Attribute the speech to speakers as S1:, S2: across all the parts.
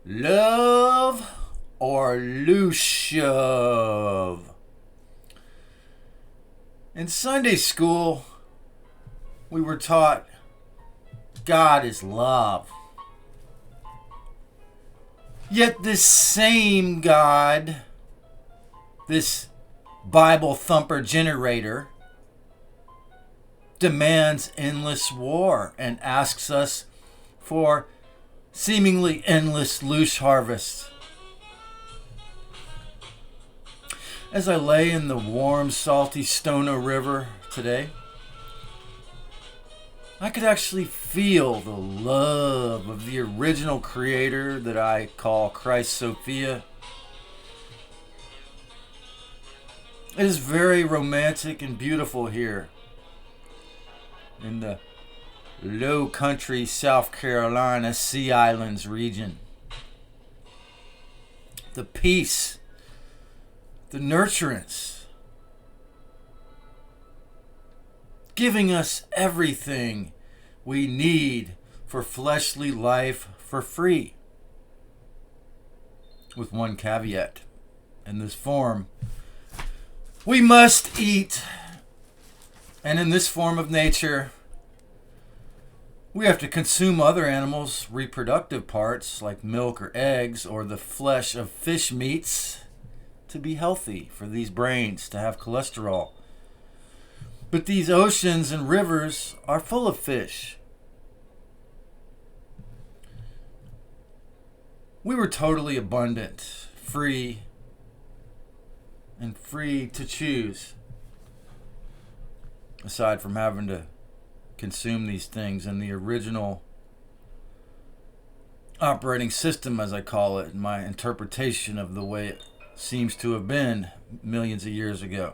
S1: Love or LOOSHOVE? In Sunday school, we were taught God is love. Yet this same God, this Bible thumper generator, demands endless war and asks us for seemingly endless loosh harvests. As I lay in the warm, salty Stono River today, I could actually feel the love of the original creator that I call Christ Sophia. It is very romantic and beautiful here in the low country South Carolina Sea Islands region. The peace, the nurturance, giving us everything we need for fleshly life for free. With one caveat: in this form, we must eat. And in this form of nature, we have to consume other animals' reproductive parts like milk or eggs or the flesh of fish meats to be healthy for these brains to have cholesterol. But these oceans and rivers are full of fish. We were totally abundant, free to choose, aside from having to consume these things in the original operating system, as I call it, in my interpretation of the way it seems to have been millions of years ago.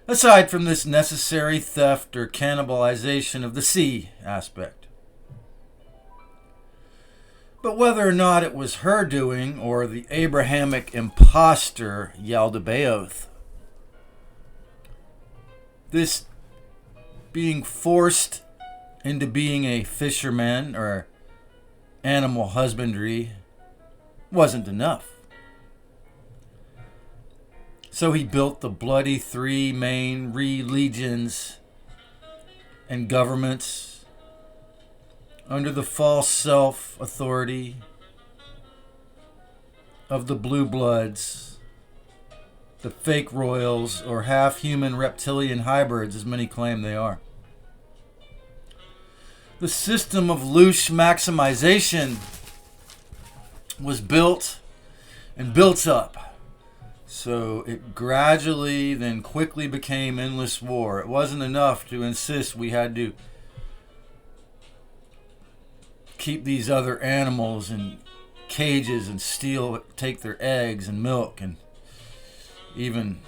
S1: Aside from this necessary theft or cannibalization of the sea aspect. But whether or not it was her doing or the Abrahamic impostor Yaldabaoth, this being forced into being a fisherman or animal husbandry wasn't enough. So he built the bloody three main religions and governments under the false self-authority of the blue bloods, the fake royals, or half-human reptilian hybrids, as many claim they are. The system of loosh maximization was built and built up. So it gradually, then quickly became endless war. It wasn't enough to insist we had to keep these other animals in cages and take their eggs and milk, and even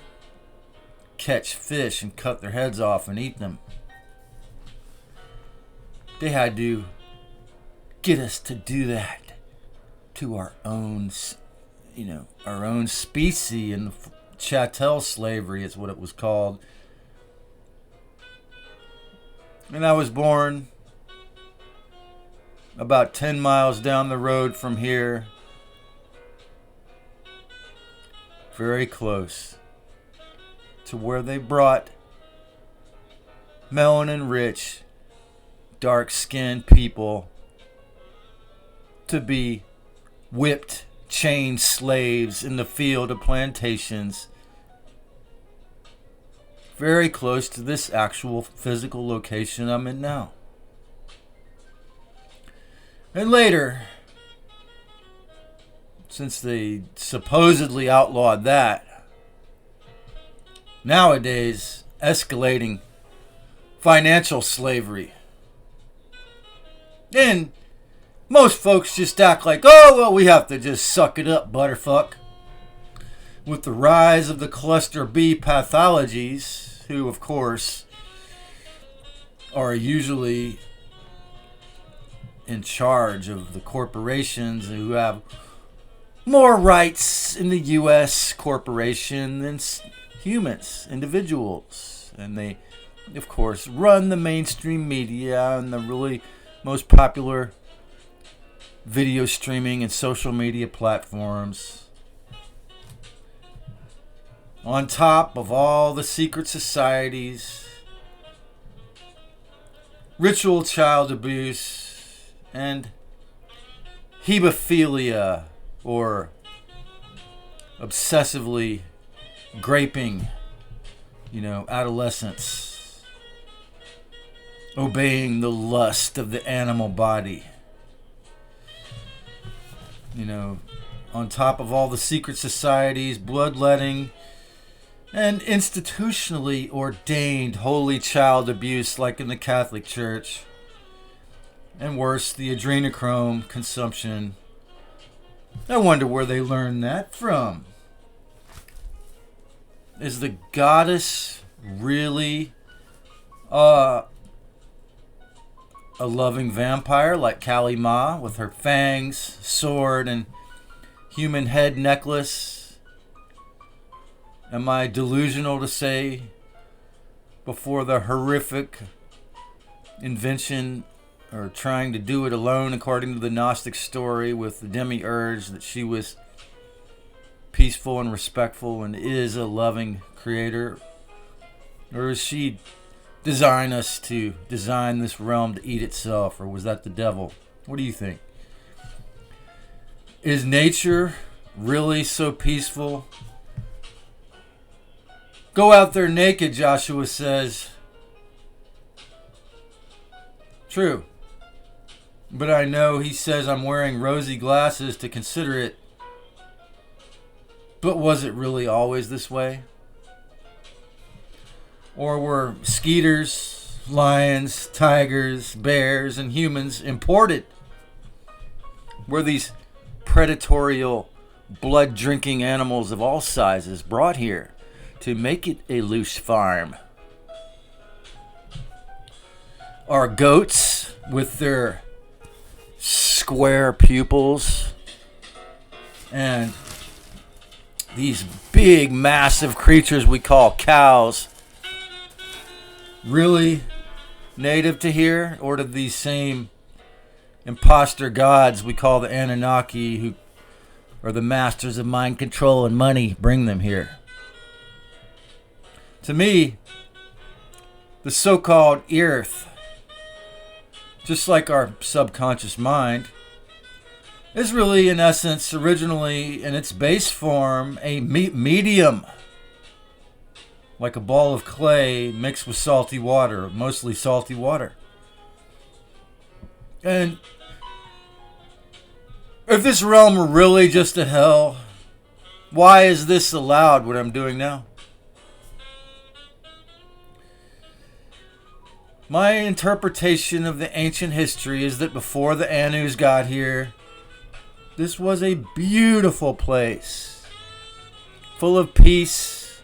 S1: catch fish and cut their heads off and eat them. They had to get us to do that to our own, our own species, and chattel slavery is what it was called. And I was born about 10 miles down the road from here, very close to where they brought melanin rich, dark-skinned people to be whipped, chained slaves in the field of plantations, very close to this actual physical location I'm in now. And later, since they supposedly outlawed that, nowadays escalating financial slavery. And most folks just act like, oh, well, we have to just suck it up, butterfuck. With the rise of the cluster B pathologies, who, of course, are usually in charge of the corporations who have more rights in the U.S. corporation than humans, individuals. And they, of course, run the mainstream media and the really most popular video streaming and social media platforms. On top of all the secret societies, ritual child abuse, and hebephilia, or obsessively graping, adolescents, obeying the lust of the animal body. On top of all the secret societies, bloodletting, and institutionally ordained holy child abuse like in the Catholic Church. And worse, the adrenochrome consumption. I wonder where they learned that from. Is the goddess really a loving vampire like Kali Ma with her fangs, sword, and human head necklace? Am I delusional to say, before the horrific invention or trying to do it alone, according to the Gnostic story with the demiurge, that she was peaceful and respectful and is a loving creator? Or is she design us to design this realm to eat itself? Or was that the devil? What do you think? Is nature really so peaceful? Go out there naked, Joshua says. True. But I know he says I'm wearing rosy glasses to consider it. But was it really always this way? Or were skeeters, lions, tigers, bears, and humans imported? Were these predatory, blood-drinking animals of all sizes brought here to make it a loosh farm? Are goats with their square pupils and these big, massive creatures we call cows really native to here? Or did these same imposter gods we call the Anunnaki, who are the masters of mind control and money, bring them here? To me, the so-called earth, just like our subconscious mind, is really, in essence, originally in its base form, a medium, like a ball of clay mixed with salty water, mostly salty water. And if this realm were really just a hell, why is this allowed, what I'm doing now? My interpretation of the ancient history is that before the Anus got here, this was a beautiful place, full of peace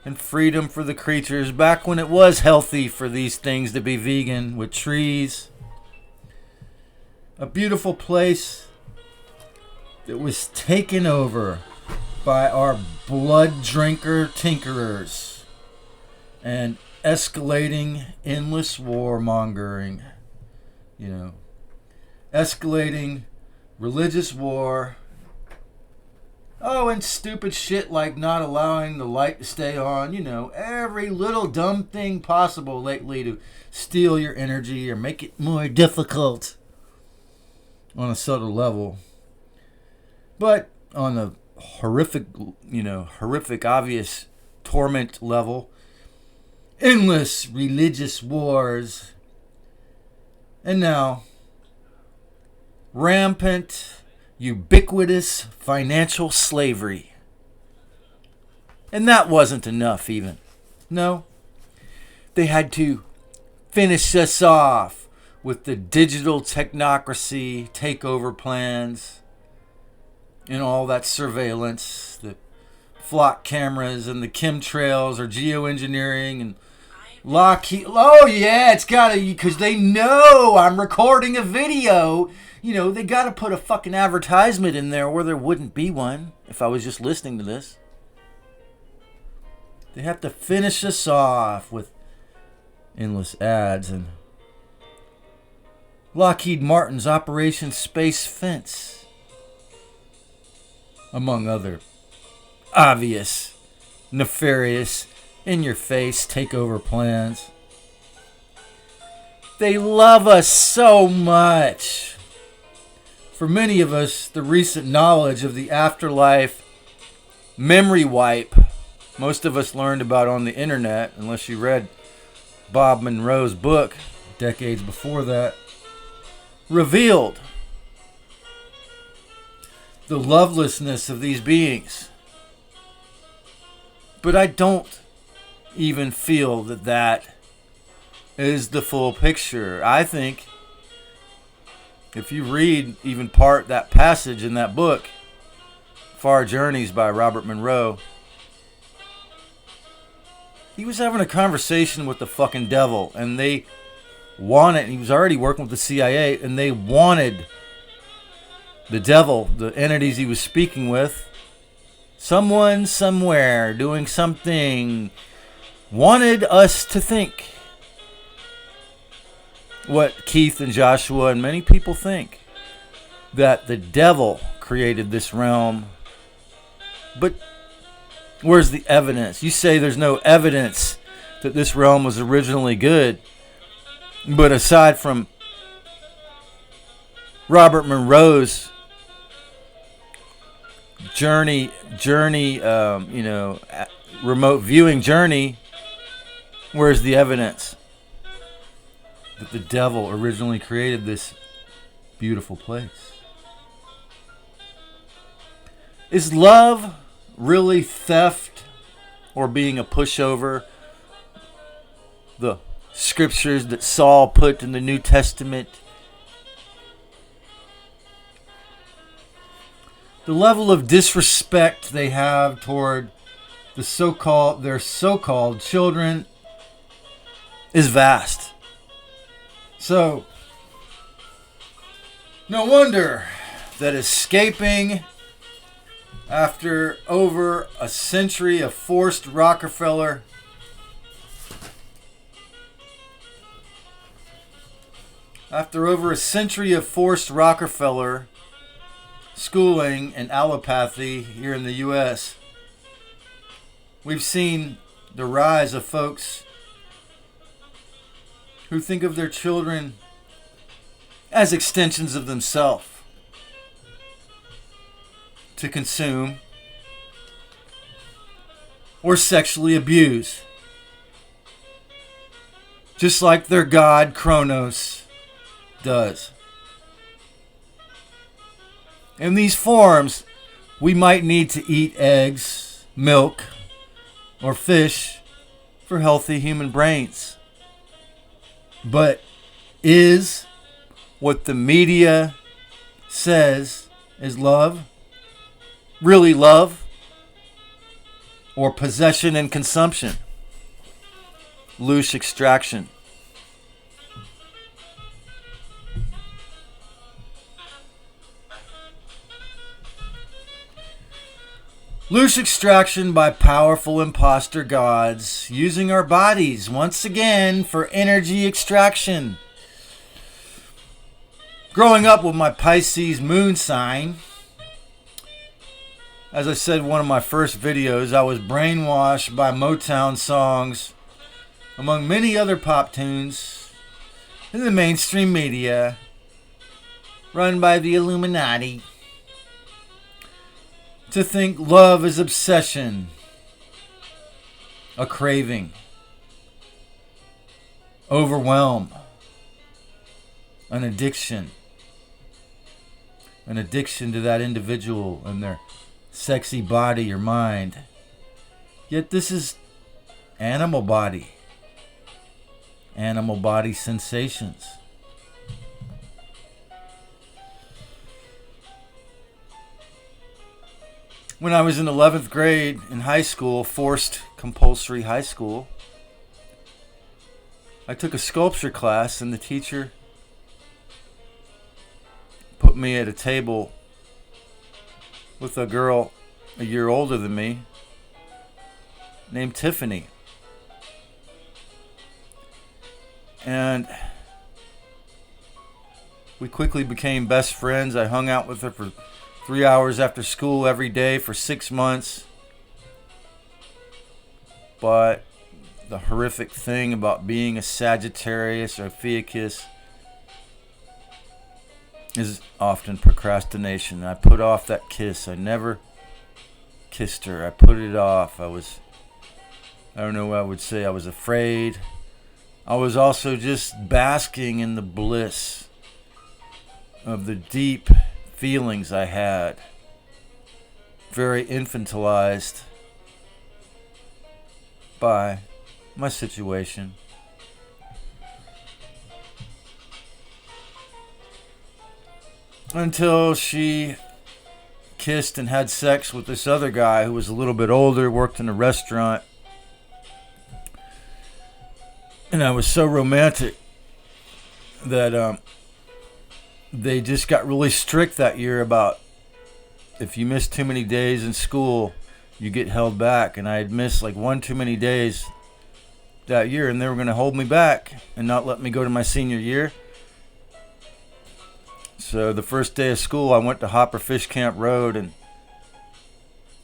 S1: and freedom for the creatures, back when it was healthy for these things to be vegan, with trees. A beautiful place that was taken over by our blood drinker tinkerers and escalating endless warmongering, escalating religious war. Oh, and stupid shit like not allowing the light to stay on, every little dumb thing possible lately to steal your energy or make it more difficult on a subtle level. But on the horrific, obvious torment level, endless religious wars, and now rampant, ubiquitous financial slavery. And that wasn't enough even. No, they had to finish us off with the digital technocracy takeover plans and all that surveillance, the flock cameras and the chemtrails or geoengineering and Lockheed. Oh yeah, it's gotta, because they know I'm recording a video. They gotta put a fucking advertisement in there where there wouldn't be one if I was just listening to this. They have to finish us off with endless ads and Lockheed Martin's Operation Space Fence, among other obvious, nefarious, in-your-face takeover plans. They love us so much. For many of us, the recent knowledge of the afterlife memory wipe, most of us learned about on the internet, unless you read Bob Monroe's book decades before that, revealed the lovelessness of these beings. But I don't even feel that that is the full picture. I think if you read even that passage in that book, Far Journeys by Robert Monroe, he was having a conversation with the fucking devil, and they wanted, he was already working with the CIA, and they wanted the devil, the entities he was speaking with, someone somewhere doing something, wanted us to think what Keith and Joshua and many people think, that the devil created this realm. But where's the evidence? You say there's no evidence that this realm was originally good. But aside from Robert Monroe's journey, remote viewing journey, where's the evidence that the devil originally created this beautiful place? Is love really theft or being a pushover? The scriptures that Saul put in the New Testament. The level of disrespect they have toward their so-called children is vast. So, no wonder that escaping after over a century of forced Rockefeller schooling and allopathy here in the U.S., we've seen the rise of folks who think of their children as extensions of themselves to consume or sexually abuse, just like their god Kronos does. In these forms, we might need to eat eggs, milk, or fish for healthy human brains. But is what the media says is love really love? Or possession and consumption? Loosh extraction. Loosh extraction by powerful imposter gods using our bodies once again for energy extraction. Growing up with my Pisces moon sign, as I said in one of my first videos, I was brainwashed by Motown songs, among many other pop tunes, in the mainstream media, run by the Illuminati, to think love is obsession, a craving, overwhelm, an addiction to that individual and their sexy body or mind. Yet this is animal body sensations. When I was in 11th grade in high school, forced compulsory high school, I took a sculpture class, and the teacher put me at a table with a girl a year older than me named Tiffany. And We quickly became best friends. I hung out with her for 3 hours after school every day for 6 months. But the horrific thing about being a Sagittarius or Ophiuchus is often procrastination. I put off that kiss. I never kissed her. I put it off. I don't know what I would say. I was afraid. I was also just basking in the bliss of the deep feelings I had. Very infantilized by my situation. Until she kissed and had sex with this other guy who was a little bit older, worked in a restaurant. And I was so romantic that they just got really strict that year about if you miss too many days in school, you get held back. And I had missed like 1 too many days that year, and they were going to hold me back and not let me go to my senior year. So the first day of school, I went to Hopper Fish Camp Road and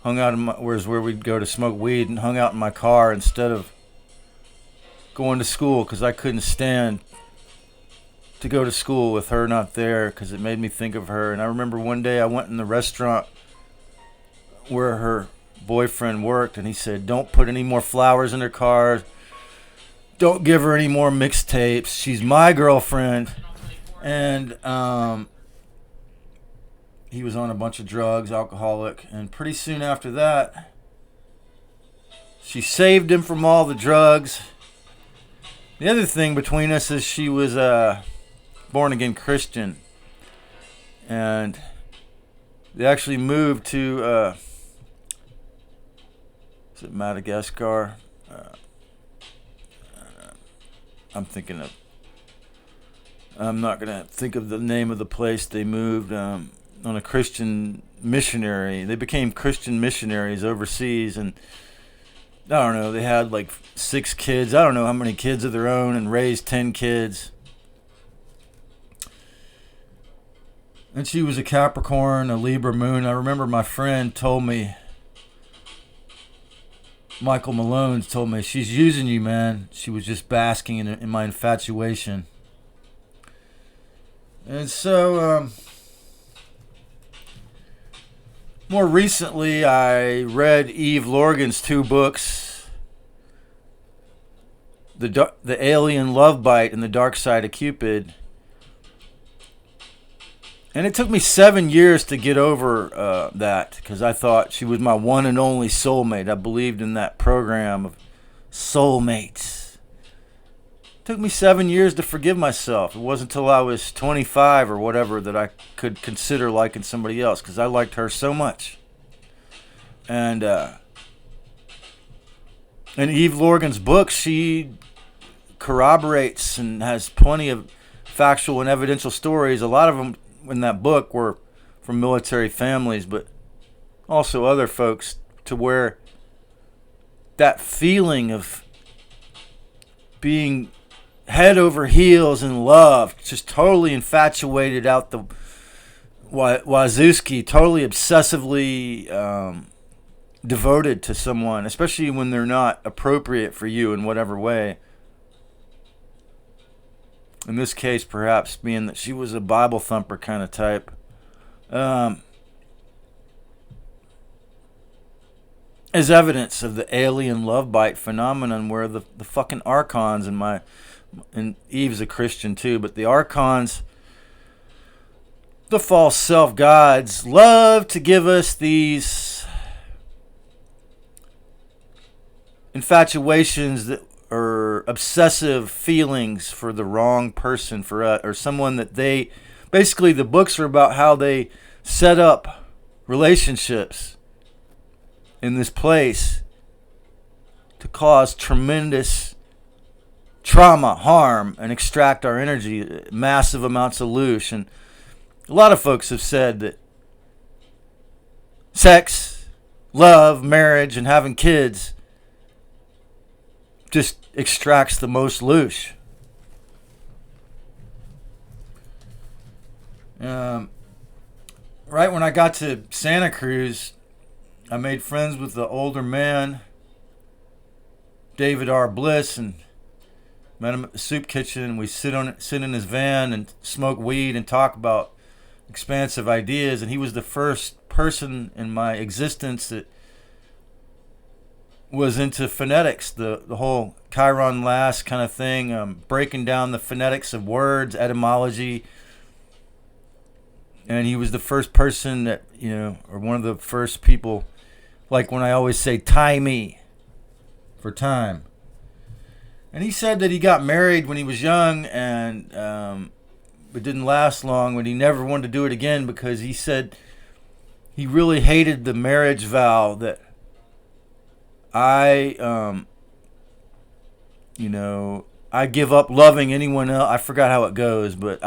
S1: hung out where we'd go to smoke weed, and hung out in my car instead of going to school because I couldn't stand to go to school with her not there because it made me think of her. And I remember one day I went in the restaurant where her boyfriend worked, and he said, "Don't put any more flowers in her car. Don't give her any more mixtapes. She's my girlfriend." And he was on a bunch of drugs, alcoholic. And pretty soon after that, she saved him from all the drugs. The other thing between us is she was a born-again Christian. And they actually moved to, is it Madagascar? I'm not going to think of the name of the place they moved on a Christian missionary. They became Christian missionaries overseas, and I don't know, they had like 6 kids. I don't know how many kids of their own, and raised 10 kids. And she was a Capricorn, a Libra moon. I remember my friend told me, Michael Malone told me, "She's using you, man." She was just basking in my infatuation. And so, more recently, I read Eve Lorgan's 2 books, The Alien Love Bite and The Dark Side of Cupid. And it took me 7 years to get over that, because I thought she was my one and only soulmate. I believed in that program of soulmates. It took me 7 years to forgive myself. It wasn't until I was 25 or whatever that I could consider liking somebody else, because I liked her so much. And in Eve Lorgan's book, she corroborates and has plenty of factual and evidential stories. A lot of them in that book were from military families, but also other folks, to where that feeling of being head over heels in love, just totally infatuated out the wazooski, totally obsessively devoted to someone, especially when they're not appropriate for you in whatever way. In this case, perhaps being that she was a Bible thumper kind of type. As evidence of the alien love bite phenomenon, where the fucking archons and Eve's a Christian too, but the archons, the false self-gods, love to give us these infatuations that or obsessive feelings for the wrong person, for us, or someone that they, basically the books are about how they set up relationships in this place to cause tremendous trauma, harm, and extract our energy, massive amounts of loosh. And a lot of folks have said that sex, love, marriage, and having kids just extracts the most loosh. Right when I got to Santa Cruz, I made friends with the older man, David R. Bliss, and met him at the soup kitchen. We sit in his van and smoke weed and talk about expansive ideas. And he was the first person in my existence that was into phonetics, the whole Chiron last kind of thing, breaking down the phonetics of words, etymology. And he was the first person that, or one of the first people, like when I always say, tie me for time. And he said that he got married when he was young, and it didn't last long, but he never wanted to do it again because he said he really hated the marriage vow that I give up loving anyone else. I forgot how it goes, but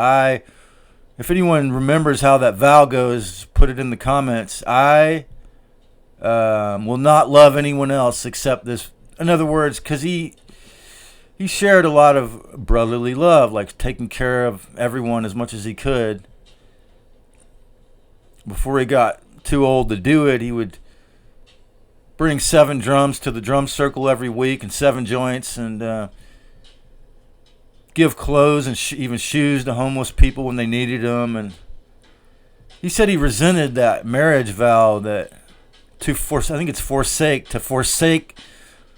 S1: if anyone remembers how that vow goes, put it in the comments. I will not love anyone else except this. In other words, because he shared a lot of brotherly love, like taking care of everyone as much as he could. Before he got too old to do it, he would bring 7 drums to the drum circle every week and 7 joints, and give clothes and even shoes to homeless people when they needed them. And he said he resented that marriage vow that to forsake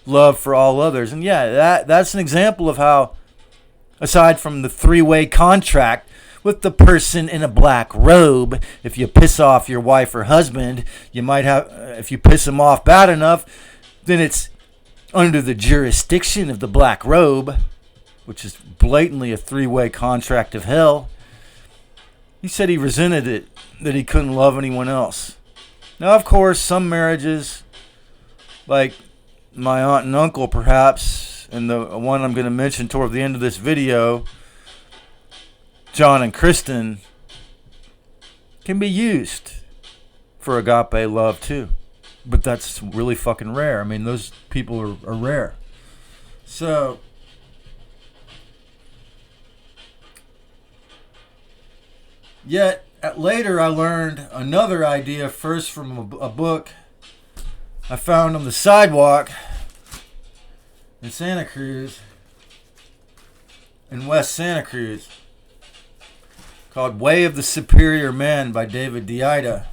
S1: love for all others. And yeah, that's an example of how, aside from the 3-way contract with the person in a black robe, if you piss off your wife or husband, you might have, if you piss them off bad enough, then it's under the jurisdiction of the black robe, which is blatantly a 3-way contract of hell. He said he resented it, that he couldn't love anyone else. Now, of course, some marriages, like my aunt and uncle perhaps, and the one I'm going to mention toward the end of this video, John and Kristen, can be used for agape love too. But that's really fucking rare. I mean, those people are rare. So yet, later I learned another idea, first from a book I found on the sidewalk in Santa Cruz, in West Santa Cruz, called Way of the Superior Man by David Deida.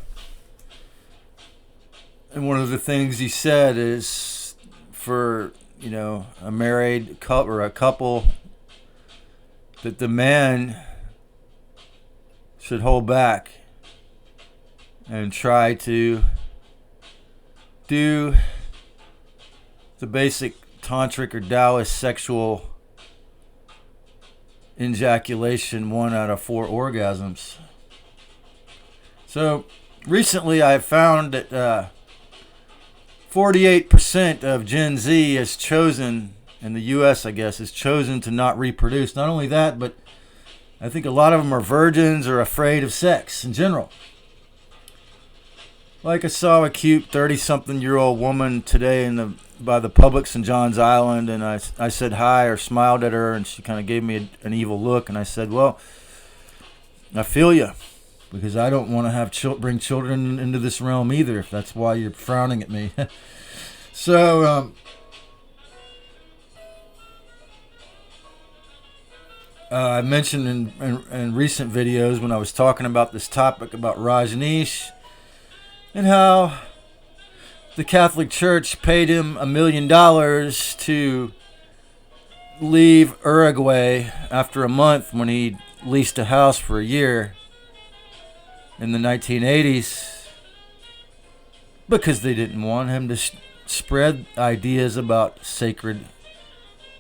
S1: And one of the things he said is for, a married couple or a couple, that the man should hold back and try to do the basic tantric or Taoist sexual ejaculation 1 out of 4 orgasms. So recently I found that 48% of Gen Z has chosen, in the US I guess, has chosen to not reproduce. Not only that, but I think a lot of them are virgins or afraid of sex in general. Like I saw a cute 30-something-year-old woman today by the Publix in Johns Island, and I said hi or smiled at her, and she kind of gave me an evil look, and I said, well, I feel you, because I don't want to bring children into this realm either, if that's why you're frowning at me. So, I mentioned in recent videos when I was talking about this topic about Rajneesh, and how the Catholic Church paid him $1 million to leave Uruguay after a month when he leased a house for a year in the 1980s, because they didn't want him to spread ideas about sacred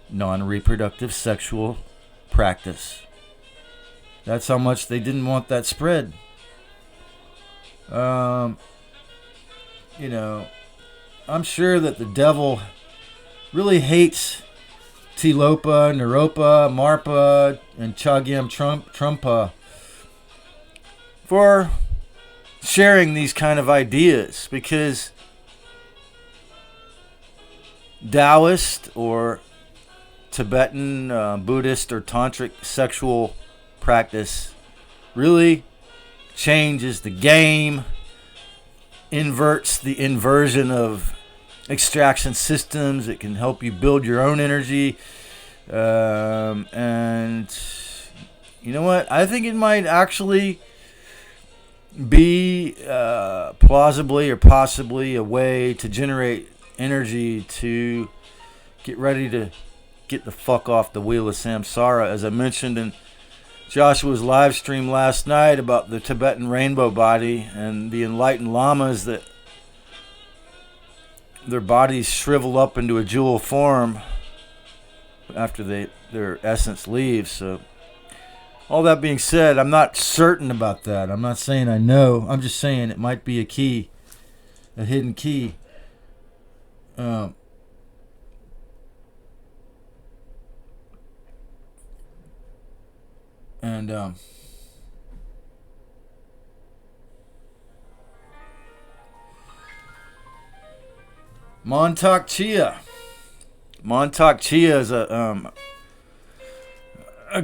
S1: non-reproductive sexual practice. That's how much they didn't want that spread. I'm sure that the devil really hates Tilopa, Naropa, Marpa, and Chagyam Trumpa for sharing these kind of ideas, because Taoist or Tibetan, Buddhist or tantric sexual practice really changes the game, inverts the inversion of extraction systems. It can help you build your own energy. And you know what? I think it might actually be plausibly or possibly a way to generate energy to get ready to get the fuck off the wheel of samsara. As I mentioned in Joshua's live stream last night about the Tibetan rainbow body and the enlightened lamas that their bodies shrivel up into a jewel form after their essence leaves. So all that being said, I'm not certain about that. I'm not saying I know. I'm just saying it might be a key, a hidden key. Montauk Chia. Montauk Chia is a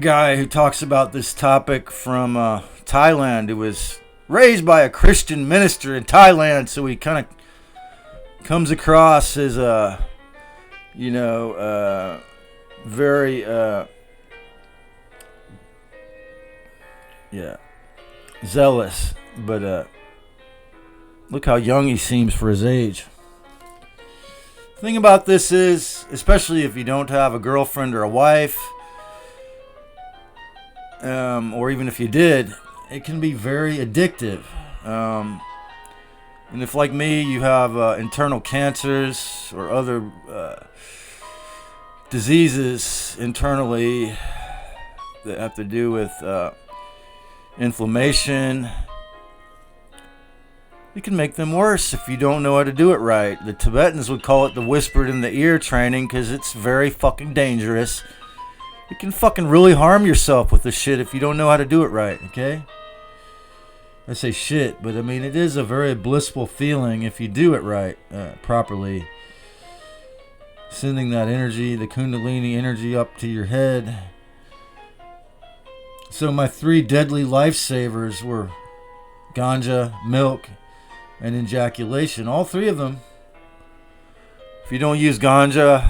S1: guy who talks about this topic from Thailand, who was raised by a Christian minister in Thailand, so he kind of comes across as a, very zealous, but look how young he seems for his age. The thing about this is, especially if you don't have a girlfriend or a wife, or even if you did, it can be very addictive. And if, like me, you have internal cancers or other diseases internally that have to do with inflammation, it can make them worse if you don't know how to do it right. The Tibetans would call it the whispered in the ear training because it's very fucking dangerous. You can fucking really harm yourself with this shit if you don't know how to do it right, okay? I say shit, but I mean, it is a very blissful feeling if you do it right, properly. Sending that energy, the Kundalini energy, up to your head. So my 3 deadly lifesavers were ganja, milk, and ejaculation. All 3 of them. If you don't use ganja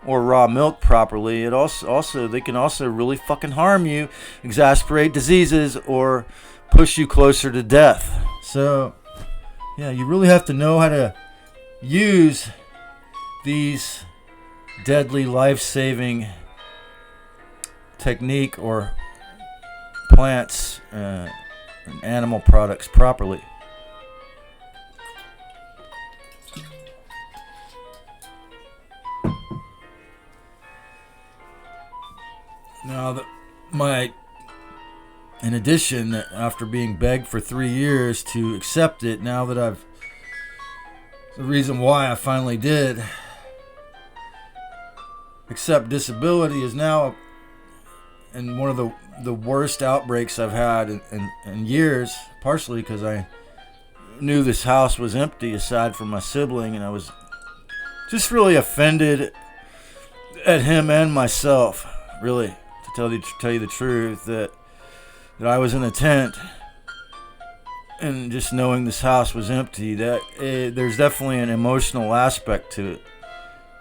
S1: or raw milk properly, it also they can also really fucking harm you, exacerbate diseases, or push you closer to death. So, yeah, you really have to know how to use these deadly life-saving technique or plants and animal products properly. Now, in addition, after being begged for 3 years to accept it, now that the reason why I finally did accept disability is now in one of the worst outbreaks I've had in years, partially because I knew this house was empty aside from my sibling, and I was just really offended at him and myself, really, to tell you the truth, that I was in a tent and just knowing this house was empty, that there's definitely an emotional aspect to it,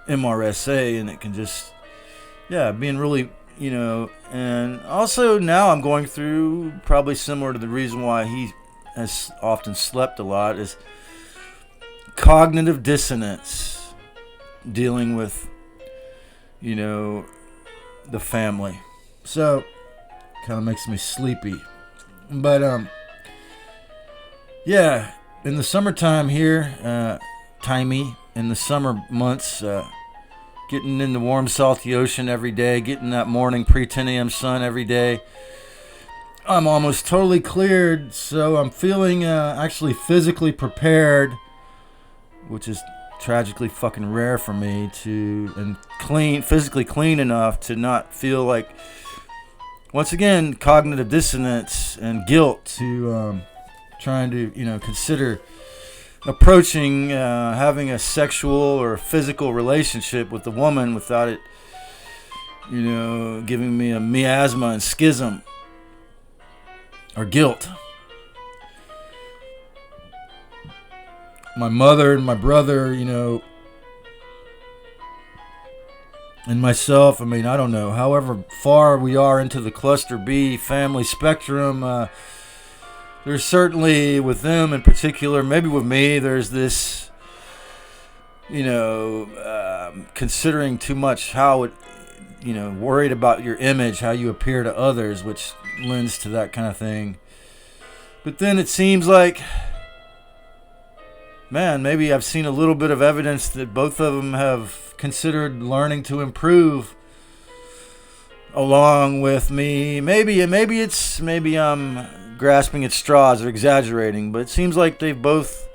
S1: MRSA, and it can just, being really, and also now I'm going through, probably similar to the reason why he has often slept a lot, is cognitive dissonance, dealing with, the family. So, kind of makes me sleepy. But, in the summertime here, in the summer months, getting in the warm, salty ocean every day, getting that morning pre-10 a.m. sun every day, I'm almost totally cleared, so I'm feeling actually physically prepared, which is tragically fucking rare for me, and physically clean enough to not feel like, once again, cognitive dissonance and guilt to trying to, consider approaching having a sexual or physical relationship with a woman without it, giving me a miasma and schism. or guilt. My mother and my brother, and myself, I mean, I don't know, however far we are into the cluster B family spectrum, there's certainly, with them in particular, maybe with me, there's this, considering too much how it, worried about your image, how you appear to others, which lends to that kind of thing. But then it seems like, man, maybe I've seen a little bit of evidence that both of them have considered learning to improve along with me. Maybe I'm grasping at straws or exaggerating, but it seems like they've both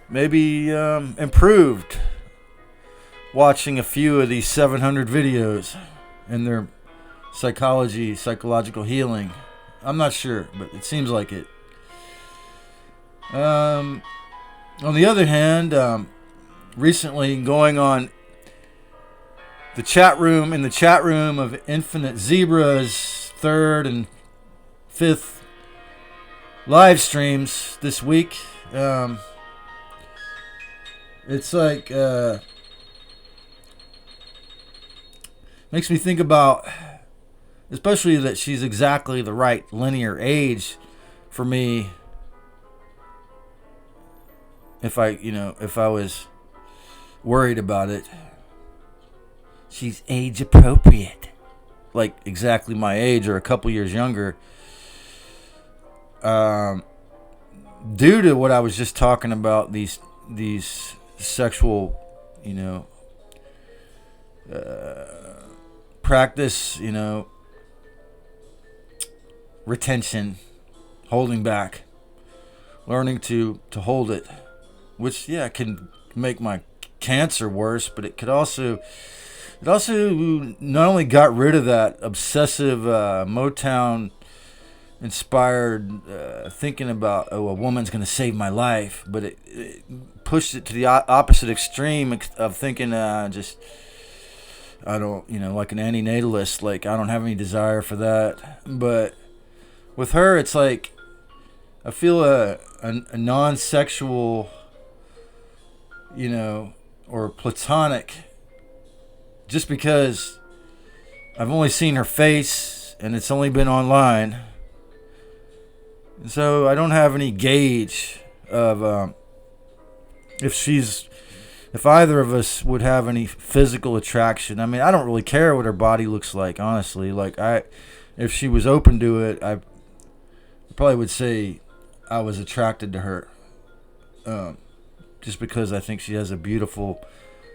S1: maybe improved watching a few of these 700 videos in their psychological healing. I'm not sure, but it seems like it. On the other hand, recently going on in the chat room of Infinite Zebra's 3rd and 5th live streams this week, it's like, makes me think about, especially that she's exactly the right linear age for me. If I was worried about it, she's age appropriate, like exactly my age or a couple years younger. Due to what I was just talking about, these sexual, practice, retention, holding back, learning to hold it. Which, can make my cancer worse, but it also not only got rid of that obsessive Motown inspired thinking about, a woman's going to save my life, but it pushed it to the opposite extreme of thinking I don't, like an antinatalist, like I don't have any desire for that. But with her, it's like I feel a non-sexual, or platonic, just because I've only seen her face and it's only been online. So I don't have any gauge of if either of us would have any physical attraction. I mean, I don't really care what her body looks like, honestly. Like, if she was open to it, I probably would say I was attracted to her. Just because I think she has a beautiful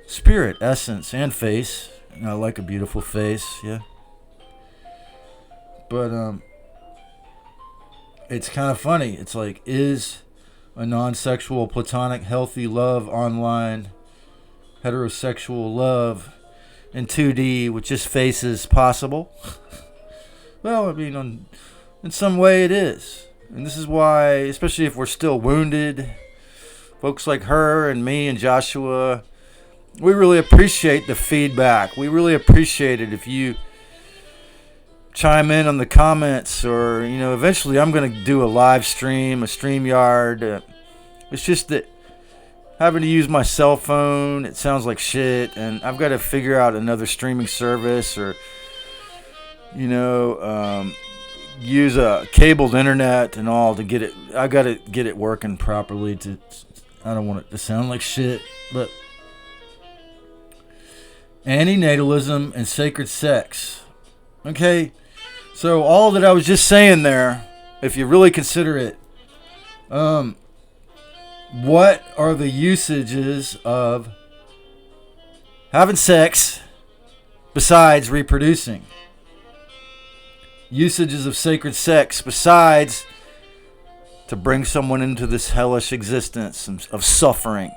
S1: spirit, essence, and face. And I like a beautiful face, yeah. But it's kind of funny. It's like, is a non-sexual, platonic, healthy love online, heterosexual love in 2D with just faces possible? Well, I mean, in some way it is. And this is why, especially if we're still wounded, folks like her and me and Joshua, we really appreciate the feedback. We really appreciate it if you chime in on the comments, or, eventually I'm going to do a live stream, a StreamYard. It's just that having to use my cell phone, it sounds like shit, and I've got to figure out another streaming service, or, use a cabled internet and all to get it. I got to get it working properly. I don't want it to sound like shit, but antinatalism and sacred sex. Okay, so all that I was just saying there, if you really consider it, what are the usages of having sex besides reproducing? Usages of sacred sex besides to bring someone into this hellish existence of suffering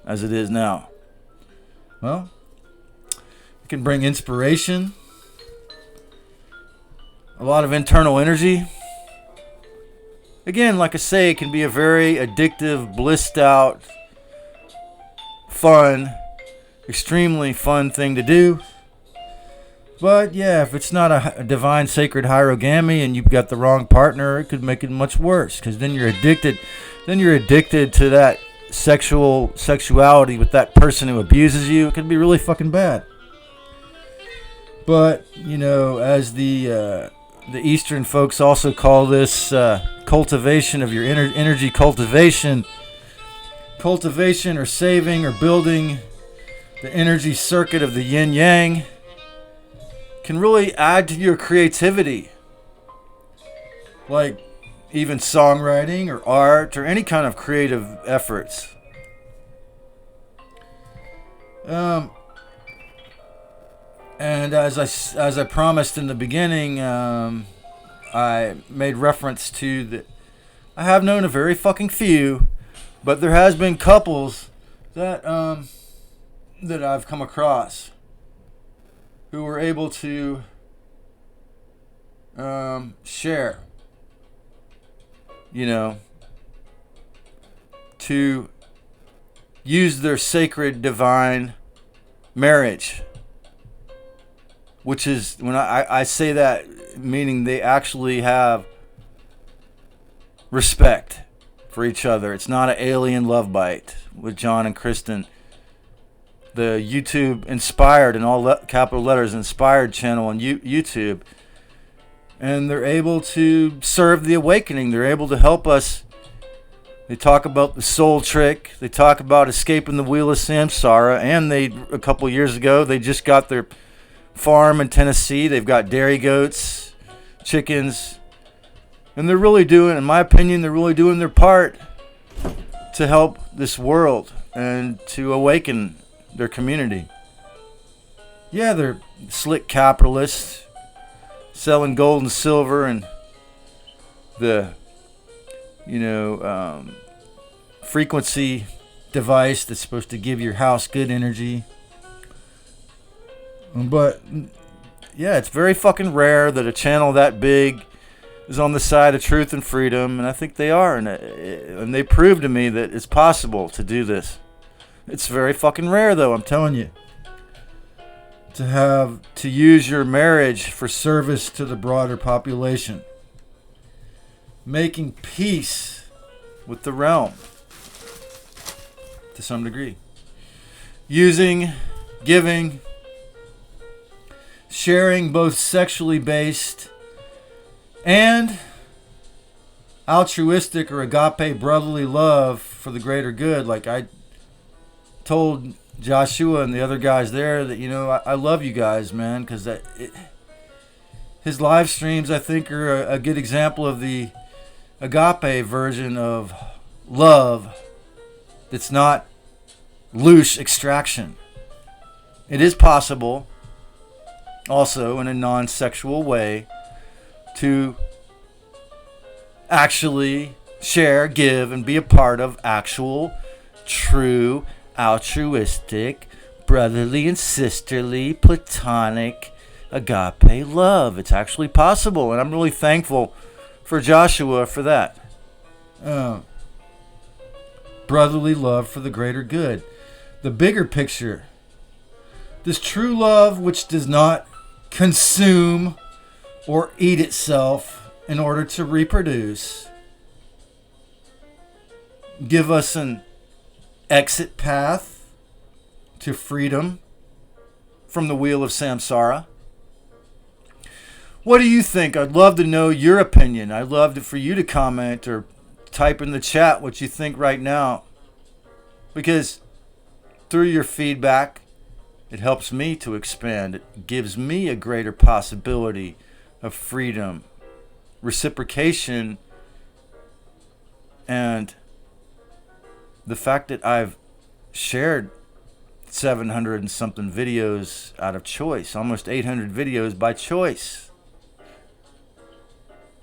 S1: as it is now. Well, it can bring inspiration, a lot of internal energy. Again, like I say, it can be a very addictive, blissed out, fun, extremely fun thing to do. But yeah, if it's not a divine sacred hierogamy and you've got the wrong partner, it could make it much worse, because then you're addicted. Then you're addicted to that sexuality with that person who abuses you. It can be really fucking bad. But as the Eastern folks also call this cultivation of your energy cultivation or saving or building the energy circuit of the yin yang, can really add to your creativity, like even songwriting or art or any kind of creative efforts. And as I promised in the beginning, I made reference to that. I have known a very fucking few, but there has been couples that I've come across who were able to share, to use their sacred divine marriage, which is, when I say that, meaning they actually have respect for each other. It's not an alien love bite with John and Kristen. The YouTube inspired, in all capital letters, inspired channel on YouTube. And they're able to serve the awakening. They're able to help us. They talk about the soul trick. They talk about escaping the wheel of Samsara. And a couple years ago, they just got their farm in Tennessee. They've got dairy goats, chickens. And they're really doing, in my opinion, they're really doing their part to help this world and to awaken their community. Yeah, they're slick capitalists selling gold and silver and the frequency device that's supposed to give your house good energy. But yeah, it's very fucking rare that a channel that big is on the side of truth and freedom, and I think they are, and they prove to me that it's possible to do this. It's very fucking rare, though, I'm telling you, to use your marriage for service to the broader population, making peace with the realm to some degree, using, giving, sharing both sexually based and altruistic or agape brotherly love for the greater good. Like I told Joshua and the other guys there that, I love you guys, man, because his live streams, I think, are a good example of the agape version of love that's not loosh extraction. It is possible also in a non-sexual way to actually share, give, and be a part of actual, true, altruistic, brotherly and sisterly, platonic, agape love. It's actually possible, and I'm really thankful for Joshua for that. Brotherly love for the greater good. The bigger picture. This true love which does not consume or eat itself in order to reproduce. Give us an exit path to freedom from the wheel of Samsara. What do you think? I'd love to know your opinion. I'd love for you to comment or type in the chat what you think right now. Because through your feedback, it helps me to expand. It gives me a greater possibility of freedom, reciprocation, and the fact that I've shared 700 and something videos out of choice, almost 800 videos by choice,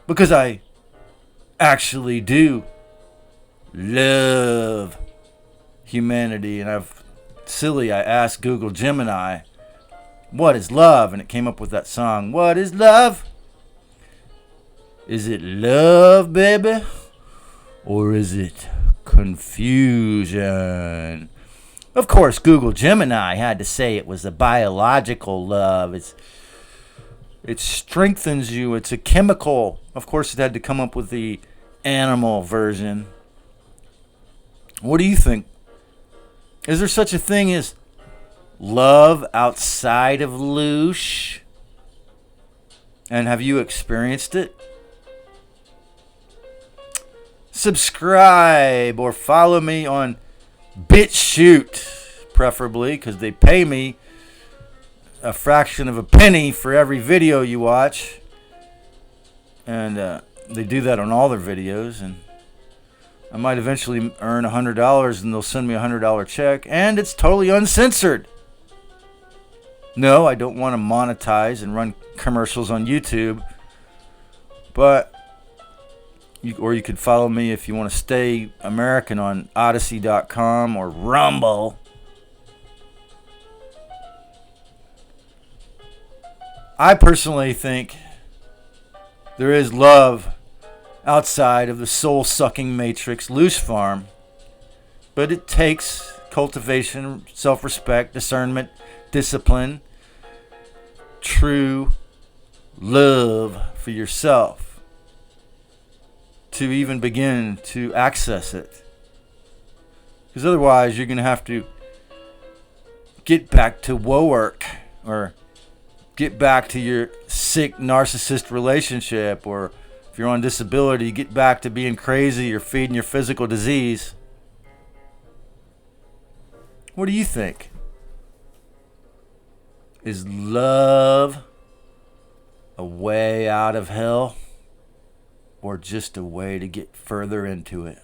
S1: because I actually do love humanity. And I asked Google Gemini, what is love? And it came up with that song, What is Love? Is it love, baby? Or is it confusion? Of course, Google Gemini had to say it was a biological love. It strengthens you. It's a chemical. Of course, it had to come up with the animal version. What do you think? Is there such a thing as love outside of loosh? And have you experienced it? Subscribe or follow me on BitChute, preferably, because they pay me a fraction of a penny for every video you watch. And they do that on all their videos. And I might eventually earn $100 and they'll send me a $100 check. And it's totally uncensored. No, I don't want to monetize and run commercials on YouTube. But, you could follow me if you want to stay American on Odyssey.com or Rumble. I personally think there is love outside of the soul-sucking matrix loosh farm. But it takes cultivation, self-respect, discernment, discipline, true love for yourself to even begin to access it. Because otherwise you're going to have to get back to work, or get back to your sick narcissist relationship, or if you're on disability, get back to being crazy or feeding your physical disease. What do you think? Is love a way out of hell, or just a way to get further into it?